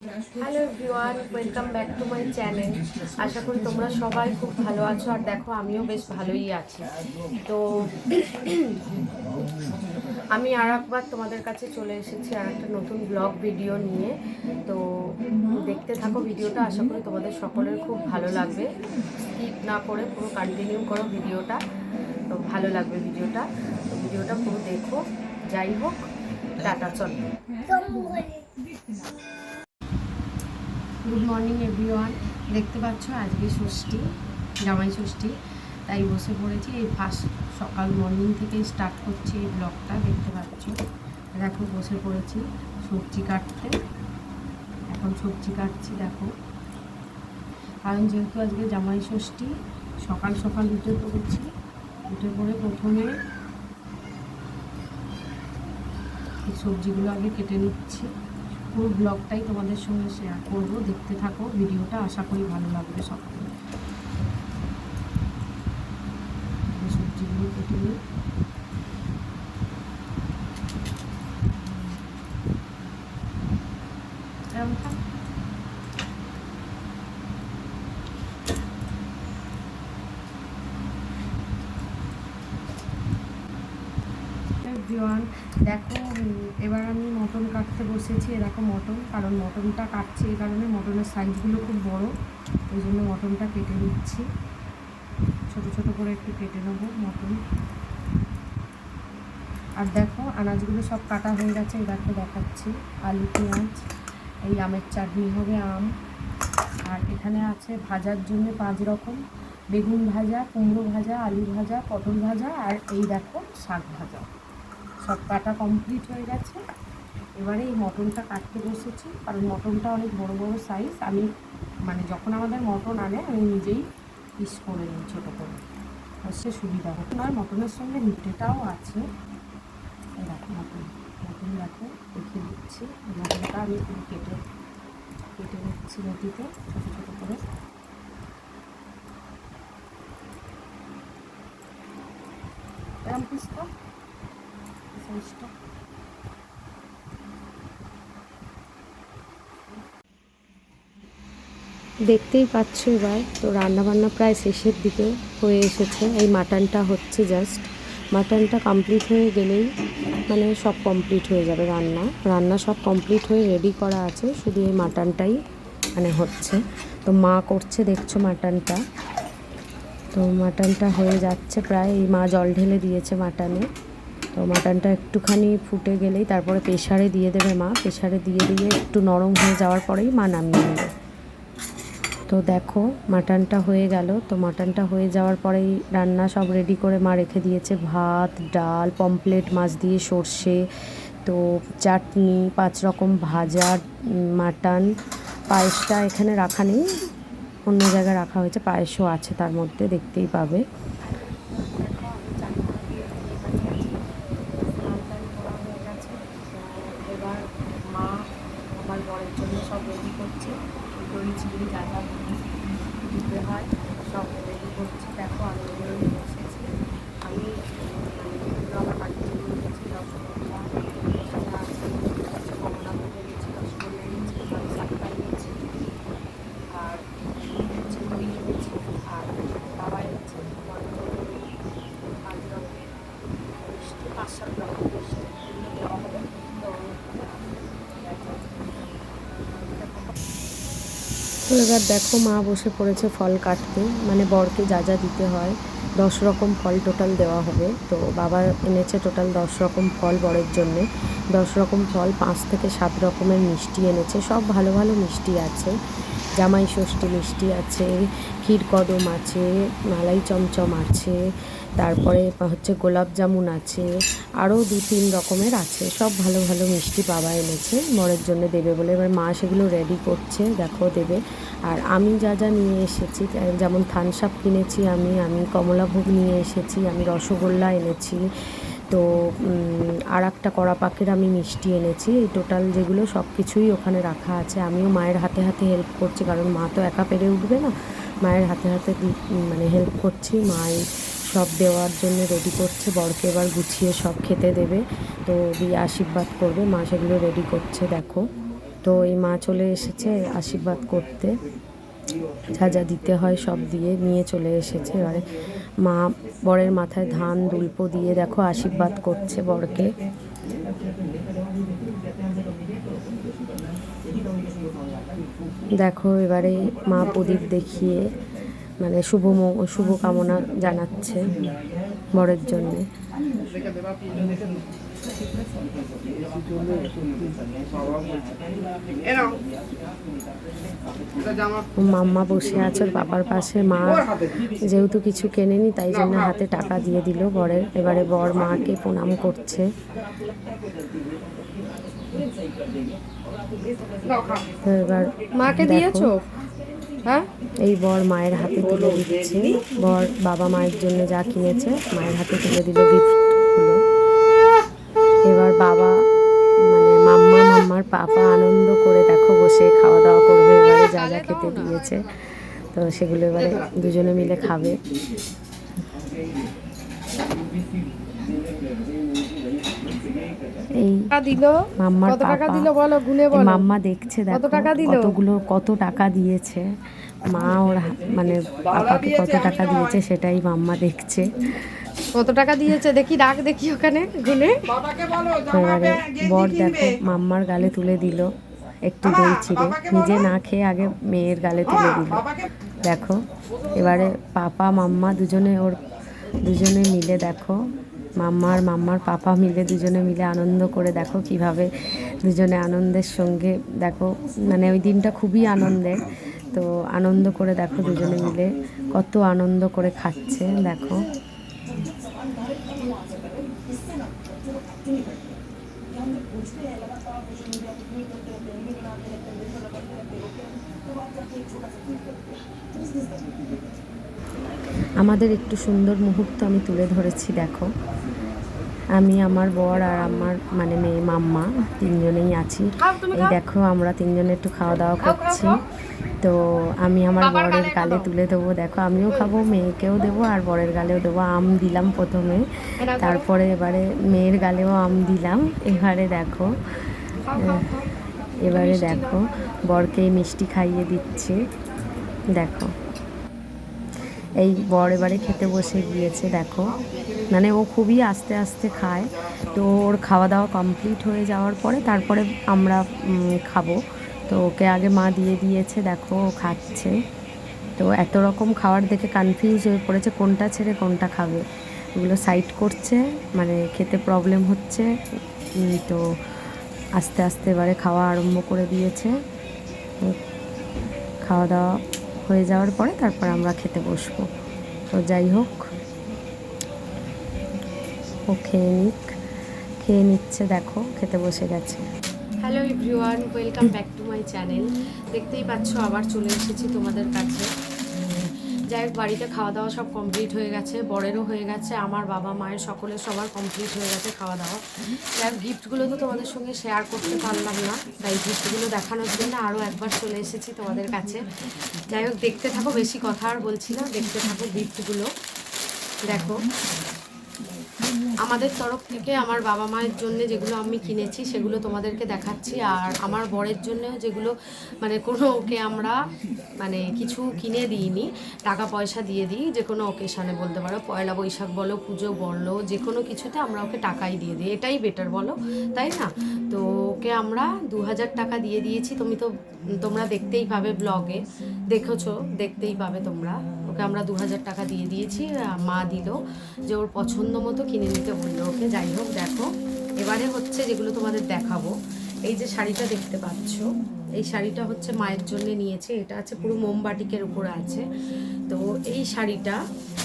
Hello everyone, welcome back to my channel. আশা করি তোমরা সবাই খুব ভালো আছো, আর দেখো আমিও বেশ ভালোই আছি। তো আমি আর একবার তোমাদের কাছে চলে এসেছি আর একটা নতুন ব্লগ ভিডিও নিয়ে। তো দেখতে থাকো ভিডিওটা, আশা করি তোমাদের সকলের খুব ভালো লাগবে। স্কিপ না করে পুরো কন্টিনিউ করো ভিডিওটা, তো ভালো লাগবে ভিডিওটা। তো ভিডিওটা পুরো দেখো। যাই হোক, টাটা, চলো। Good morning everyone. দেখতে পাচ্ছ আজকে ষষ্ঠী, জামাই ষষ্ঠী, তাই বসে পড়েছি। এই ফার্স্ট সকাল মর্নিং থেকেই স্টার্ট করছি এই ব্লগটা। দেখতে পাচ্ছ, দেখো বসে পড়েছি সবজি কাটতে। এখন সবজি কাটছি দেখো, কারণ যেহেতু আজকে জামাই ষষ্ঠী, সকাল সকাল উঠে পড়েছি। উঠে পড়ে প্রথমে এই সবজিগুলো আগে কেটে নিচ্ছি। পুরো ব্লগটাই তোমাদের সঙ্গে শেয়ার করবো, দেখতে থাকো ভিডিওটা, আশা করি ভালো লাগবে সকলে। সবজিগুলো কেটে নিই। দেখো, এবার আমি মটন কাটতে বসেছি। এরকম মটন, কারণ মটনটা কাটছি এই কারণে, মটনের সাইজগুলো খুব বড়, ওই জন্য মটনটা কেটে নিচ্ছি। ছোট ছোট করে একটু কেটে নেবো মটন। আর দেখো আনাজগুলো সব কাটা হয়ে গেছে। এই দেখো দেখাচ্ছি, আলু পেঁয়াজ, এই আমের চাটনি হবে আম, আর এখানে আছে ভাজার জন্য 5 রকম: বেগুন ভাজা, কুমড়ো ভাজা, আলু ভাজা, পটল ভাজা, আর এই দেখো শাক ভাজা। সব কাটা কমপ্লিট হয়ে গেছে। এবারে এই মটনটা কাটতে বসেছি, কারণ মটনটা অনেক বড় বড় সাইজ। আমি যখন আমাদের মটন আনে আমি নিজেই পিস করে নিই ছোটো করে, সে সুবিধা হোক। নয় মটনের সঙ্গে মিঠেটাও আছে। দেখো মটন দেখো দেখিয়ে দিচ্ছি। মটনটা আমি কেটে নিচ্ছি রুটিতে ছোটো ছোটো করে। এরকম পিসটা সাইজটা। দেখতেই পাচ্ছ এবার তো রান্নাবান্না প্রায় শেষের দিকে হয়ে এসেছে। এই মাটনটা হচ্ছে জাস্ট, মাটনটা কমপ্লিট হয়ে গেলেই সব কমপ্লিট হয়ে যাবে। রান্না সব কমপ্লিট হয়ে রেডি করা আছে, শুধু এই মাটনটাই হচ্ছে। তো মা করছে, দেখছো মাটনটা। তো মাটনটা হয়ে যাচ্ছে প্রায়। এই মা জল ঢেলে দিয়েছে মাটনে। তো মাটনটা একটুখানি ফুটে গেলেই তারপরে প্রেশারে দিয়ে দেবে মা। প্রেশারে দিয়ে একটু নরম হয়ে যাওয়ার পরেই মা নামিয়ে নেবে। তো দেখো মাটনটা হয়ে গেল। তো মাটনটা হয়ে যাওয়ার পরেই রান্না সব রেডি করে মা রেখে দিয়েছে। ভাত, ডাল, পমফ্লেট মাছ দিয়ে সর্ষে, তো চাটনি, 5 রকম ভাজা, মাটন। পায়েসটা এখানে রাখা নেই, অন্য জায়গায় রাখা হয়েছে। পায়েসও আছে তার মধ্যে, দেখতেই পাবে। এবার মা আমার বরের জন্য সব রেডি করছে, দড়ি চিড়ি যা যা দিতে হয় সব রেডি করছে। দেখো আমি এগুলো নিয়ে এসেছি। আমি আমার বাড়ির জন্য নিয়েছি রসগোল্লা, এখানে আছে কমলা ভোগে নিয়েছি, রসগোল্লা নিয়েছি, সাতটা নিয়েছি, আর হচ্ছে দই নিয়েছি, আর বাবা এনেছে বরের জন্য 5 রকমের মিষ্টি, 5-7 রকম মিষ্টি, এগুলো দেওয়া হবে। তো এবার দেখো মা বসে পড়েছে ফল কাটতে, বরকে যা যা দিতে হয়। 10 রকম ফল টোটাল দেওয়া হবে। তো বাবা এনেছে টোটাল 10 রকম ফল বরের জন্যে। 10 রকম ফল, 5 থেকে 7 রকমের মিষ্টি এনেছে। সব ভালো ভালো মিষ্টি আছে। জামাই ষষ্ঠী মিষ্টি আছে, ক্ষীরকদম আছে, মালাই চমচম আছে, তারপরে হচ্ছে গোলাপ জামুন আছে, আরও 2-3 রকমের আছে। সব ভালো ভালো মিষ্টি বাবা এনেছে বরের জন্য দেবে বলে। এবার মা সেগুলো রেডি করছে, দেখো দেবে। আর আমি যা যা নিয়ে এসেছি, যেমন থামস আপ কিনেছি, আমি কমলাভোগ নিয়ে এসেছি, আমি রসগোল্লা এনেছি, তো আর একটা কড়া পাকের আমি মিষ্টি এনেছি। এই টোটাল যেগুলো সব কিছুই ওখানে রাখা আছে। আমিও মায়ের হাতে হাতে হেল্প করছি, কারণ মা তো একা পেরে উঠবে না। মায়ের হাতে হাতে হেল্প করছি। মাই সব দেওয়ার জন্য রেডি করছে। বরকে এবার গুছিয়ে সব খেতে দেবে, তো দিয়ে আশীর্বাদ করবে। মা সেগুলো রেডি করছে দেখো। তো তো এই মা চলে এসেছে আশীর্বাদ করতে, যা যা দিতে হয় সব দিয়ে নিয়ে চলে এসেছে। এবারে মা বরের মাথায় ধান দুল্প দিয়ে দেখো আশীর্বাদ করছে বরকে। দেখো এবারে মা প্রদীপ দেখিয়ে মানে শুভ কামনা জানাচ্ছে বরের জন্যে। মাম্মা বসে আছে ওর বাবার পাশে। মা যেহেতু কিছু কেনেনি তাই জন্য হাতে টাকা দিয়ে দিল বরের। এবারে বর মাকে প্রণাম করছে। তো এবার মাকে দিয়েছো? হ্যাঁ, এই বর মায়ের হাতে তুলে দিচ্ছে। বর বাবা মায়ের জন্য যা কিনেছে মায়ের হাতে তুলে দিল গিফটগুলো। এবার বাবা মানে মাম্মার পাপা আনন্দ করে দেখো বসে খাওয়া দাওয়া করবে। এবারে যা যা খেতে দিয়েছে তো সেগুলো এবারে দুজনে মিলে খাবে। এই মাম্মার পাপা মাম্মা দেখছে দেখো কত টাকা দিয়েছে মা ওর মানে পাপাকে কত টাকা দিয়েছে সেটাই মাম্মা দেখছে। কত টাকা দিয়েছে দেখি, ডাক দেখি ওখানে গুনে। এবারে বর দেখো মাম্মার গালে তুলে দিল একটু দই চিড়ে, নিজে না খেয়ে আগে মেয়ের গালে তুলে দিল। দেখো এবারে পাপা মাম্মা দুজনে মিলে দেখো মাম্মার পাপা মিলে দুজনে মিলে আনন্দ করে দেখো কিভাবে দুজনে আনন্দের সঙ্গে দেখো মানে ওই দিনটা খুবই আনন্দের। তো আনন্দ করে দেখো দুজনে মিলে কত আনন্দ করে খাচ্ছে দেখো। আমাদের একটু সুন্দর মুহূর্ত আমি তুলে ধরেছি দেখো। আমি আমার বর আর আমার মানে মেয়ে মাম্মা তিনজনেই আছি। এই দেখো আমরা তিনজনে একটু খাওয়া দাওয়া করছি। তো আমি আমার বরের গালে তুলে দেবো দেখো, আমিও খাবো, মেয়েকেও দেবো আর বরের গালেও দেবো। আম দিলাম প্রথমে, তারপরে এবারে মেয়ের গালেও আম দিলাম। এবারে দেখো বরকে মিষ্টি খাইয়ে দিচ্ছি দেখো। এই বর এবারে খেতে বসে গিয়েছে দেখো, মানে ও খুবই আস্তে আস্তে খায়। তো ওর খাওয়া দাওয়া কমপ্লিট হয়ে যাওয়ার পরে তারপরে আমরা খাবো। তো ওকে আগে মা দিয়ে দিয়েছে দেখো ও খাচ্ছে। তো এত রকম খাবার দেখে কনফিউজ হয়ে পড়েছে কোনটা ছেড়ে কোনটা খাবে, এগুলো সাইড করছে, মানে খেতে প্রবলেম হচ্ছে। তো আস্তে আস্তে এবারে খাওয়া আরম্ভ করে দিয়েছে। খাওয়া দাওয়া হয়ে যাওয়ার পরে তারপর আমরা খেতে বসবো। তো যাই হোক ও খেয়ে নিচ্ছে দেখো, খেতে বসে গেছে। Hello everyone, welcome back to my channel. দেখতেই পাচ্ছ আবার চলে এসেছি তোমাদের কাছে। যাই হোক বাড়িতে খাওয়া দাওয়া সব কমপ্লিট হয়ে গেছে, বরেরও হয়ে গেছে, আমার বাবা মায়ের সবার কমপ্লিট হয়ে গেছে খাওয়া দাওয়া। যাই হোক গিফটগুলো তো তোমাদের সঙ্গে শেয়ার করতে পারলাম না, তাই গিফটগুলো দেখানোর জন্য আরও একবার চলে এসেছি তোমাদের কাছে। যাই হোক দেখতে থাকো, বেশি কথা আর বলছি না, দেখতে থাকো গিফটগুলো। দেখো আমাদের তরফ থেকে আমার বাবা মায়ের জন্য যেগুলো আমি কিনেছি সেগুলো তোমাদেরকে দেখাচ্ছি। আর আমার বরের জন্যও যেগুলো মানে কোনো ওকে আমরা মানে কিছু কিনে দিইনি, টাকা পয়সা দিয়ে দিই যে কোনো অকেশানে, বলতে পারো পয়লা বৈশাখ বলো, পুজো বলো, যে কোনো কিছুতে আমরা ওকে টাকাই দিয়ে দিই, এটাই বেটার বলো তাই না? তো ওকে আমরা 2000 টাকা দিয়ে দিয়েছি। তোমরা দেখতেই পাবে, ব্লগে দেখেছো, দেখতেই পাবে তোমরা। ওকে আমরা 2000 টাকা দিয়ে দিয়েছি, মা দিল যে ওর পছন্দ মতো কিনে নিতে বললো ওকে। যাই হোক দেখো এবারে হচ্ছে যেগুলো তোমাদের দেখাবো। এই যে শাড়িটা দেখতে পাচ্ছ, এই শাড়িটা হচ্ছে মায়ের জন্য নিয়েছে। এটা আছে পুরো মোমবাটিকের উপরে আছে। তো এই শাড়িটা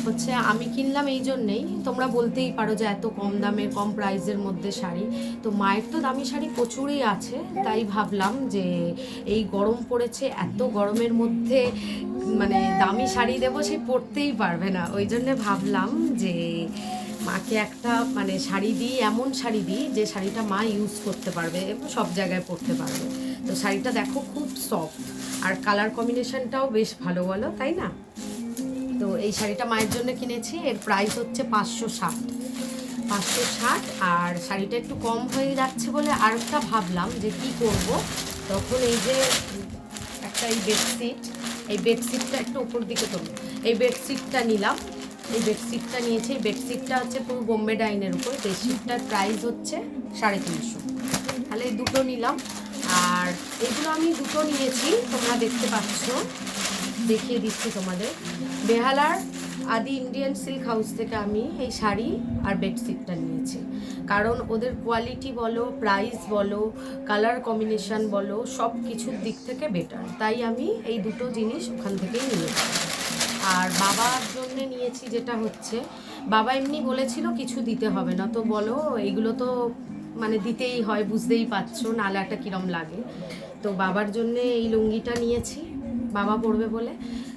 হচ্ছে আমি কিনলাম এই জন্যেই, তোমরা বলতেই পারো যে এত কম দামের কম প্রাইসের মধ্যে শাড়ি। তো মায়ের তো দামি শাড়ি প্রচুরই আছে, তাই ভাবলাম যে এই গরম পড়েছে, এত গরমের মধ্যে মানে দামি শাড়ি দেবো সে পরতেই পারবে না। ওই জন্যে ভাবলাম যে মাকে একটা মানে শাড়ি দিই, এমন শাড়ি দিই যে শাড়িটা মা ইউজ করতে পারবে, সব জায়গায় পরতে পারবে। তো শাড়িটা দেখো খুব সফট আর কালার কম্বিনেশনটাও বেশ ভালো বলো তাই না? তো এই শাড়িটা মায়ের জন্য কিনেছি, এর প্রাইস হচ্ছে 560। আর শাড়িটা একটু কম হয়ে যাচ্ছে বলে আরেকটা ভাবলাম যে কি করব, তখন এই যে একটা এই বেডশিটটা একটু উপর দিকে তোলো, এই বেডশিটটা নিলাম, এই বেডশিটটা নিয়েছি। এই বেডশিটটা হচ্ছে পুরো বোম্বে ডাইনের উপর, বেডশিটটার প্রাইস হচ্ছে 350। তাহলে এই দুটো নিলাম। আর এগুলো আমি দুটো নিয়েছি, তোমরা দেখতে পাচ্ছ, দেখিয়ে দিচ্ছি তোমাদের। বেহালার আদি ইন্ডিয়ান সিল্ক হাউস থেকে আমি এই শাড়ি আর বেডশিটটা নিয়েছি, কারণ ওদের কোয়ালিটি বলো, প্রাইস বলো, কালার কম্বিনেশন বলো, সব কিছুর দিক থেকে বেটার, তাই আমি এই দুটো জিনিস ওখান থেকেই নিয়েছি। আর বাবার জন্য নিয়েছি যেটা হচ্ছে, বাবা এমনি বলেছিল কিছু দিতে হবে না, তো বলো এইগুলো তো মানে দিতেই হয়, বুঝতেই পারছো, নাহলে একটা কিরম লাগে। তো বাবার জন্য এই লুঙ্গিটা নিয়েছি, বাবা পরবে বলে।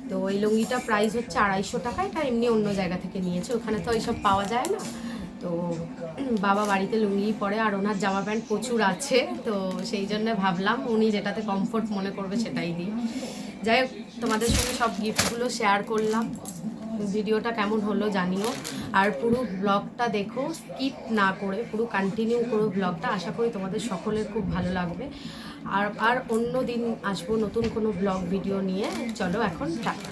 তো এই লুঙ্গিটা প্রাইস হচ্ছে 250 টাকা, এটা এমনি অন্য জায়গা থেকে নিয়েছে, ওখানে তো এইসব পাওয়া যায় না। তো বাবা বাড়িতে লুঙ্গি পরে, আর ওনার জামা প্যান্ট প্রচুর আছে, তো সেই জন্য ভাবলাম উনি যেটাতে কমফোর্ট মনে করবে সেটাই দিই। যাই হোক, তোমাদের সঙ্গে সব গিফটগুলো শেয়ার করলাম। ভিডিওটা কেমন হলো জানিও, আর পুরো ব্লগটা দেখো, স্কিপ না করে পুরো কন্টিনিউ করো ব্লগটা, আশা করি তোমাদের সকলের খুব ভালো লাগবে। আর অন্য দিন আসবো নতুন কোনো ব্লগ ভিডিও নিয়ে। চলো এখন টাটা।